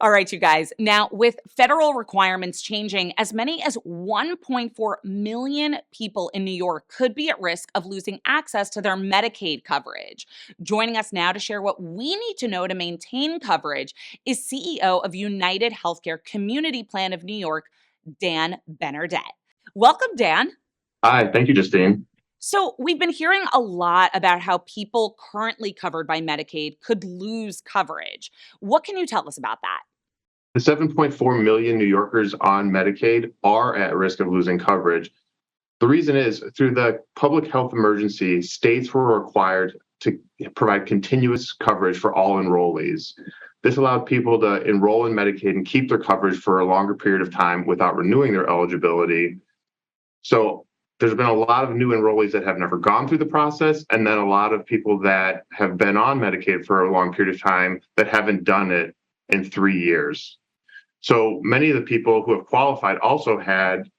All right, you guys. Now, with federal requirements changing, as many as 1.4 million people in New York could be at risk of losing access to their Medicaid coverage. Joining us now to share what we need to know to maintain coverage is CEO of UnitedHealthCare Community Plan of New York, Dan Benardette. Welcome, Dan. Hi, thank you, Justine. So, we've been hearing a lot about how people currently covered by Medicaid could lose coverage. What can you tell us about that? The 7.4 million New Yorkers on Medicaid are at risk of losing coverage. The reason is through the public health emergency, states were required to provide continuous coverage for all enrollees. This allowed people to enroll in Medicaid and keep their coverage for a longer period of time without renewing their eligibility. So there's been a lot of new enrollees that have never gone through the process, and then a lot of people that have been on Medicaid for a long period of time that haven't done it in 3 years. So many of the people who have qualified also had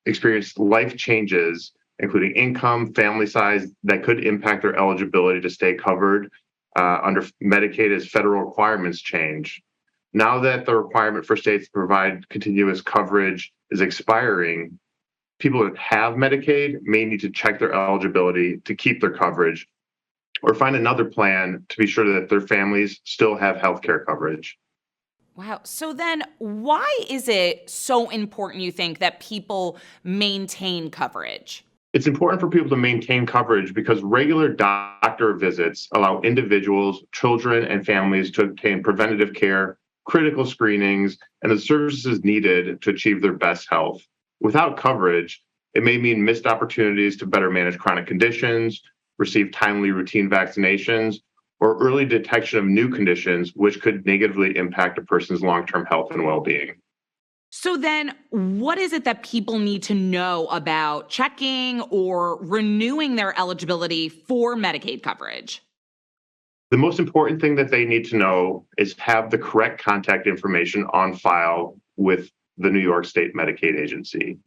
experienced life changes, including income, family size, that could impact their eligibility to stay covered under Medicaid as federal requirements change. Now that the requirement for states to provide continuous coverage is expiring, people that have Medicaid may need to check their eligibility to keep their coverage or find another plan to be sure that their families still have health care coverage. Wow. So then why is it so important, you think, that people maintain coverage? It's important for people to maintain coverage because regular doctor visits allow individuals, children, and families to obtain preventative care, critical screenings, and the services needed to achieve their best health. Without coverage, it may mean missed opportunities to better manage chronic conditions, receive timely routine vaccinations, or early detection of new conditions, which could negatively impact a person's long-term health and well-being. So then what is it that people need to know about checking or renewing their eligibility for Medicaid coverage? The most important thing that they need to know is have the correct contact information on file with the New York State Medicaid Agency.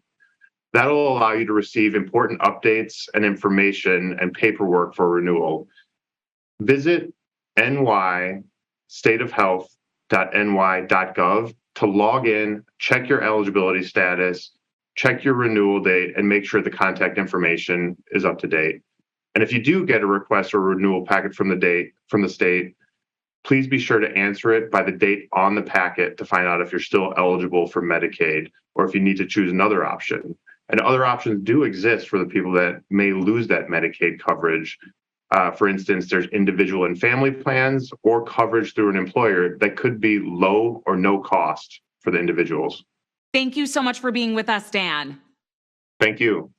That'll allow you to receive important updates and information and paperwork for renewal. Visit nystateofhealth.ny.gov to log in, check your eligibility status, check your renewal date, and make sure the contact information is up to date. And if you do get a request or renewal packet from the state, please be sure to answer it by the date on the packet to find out if you're still eligible for Medicaid or if you need to choose another option. And other options do exist for the people that may lose that Medicaid coverage. For instance, there's individual and family plans or coverage through an employer that could be low or no cost for the individuals. Thank you so much for being with us, Dan. Thank you.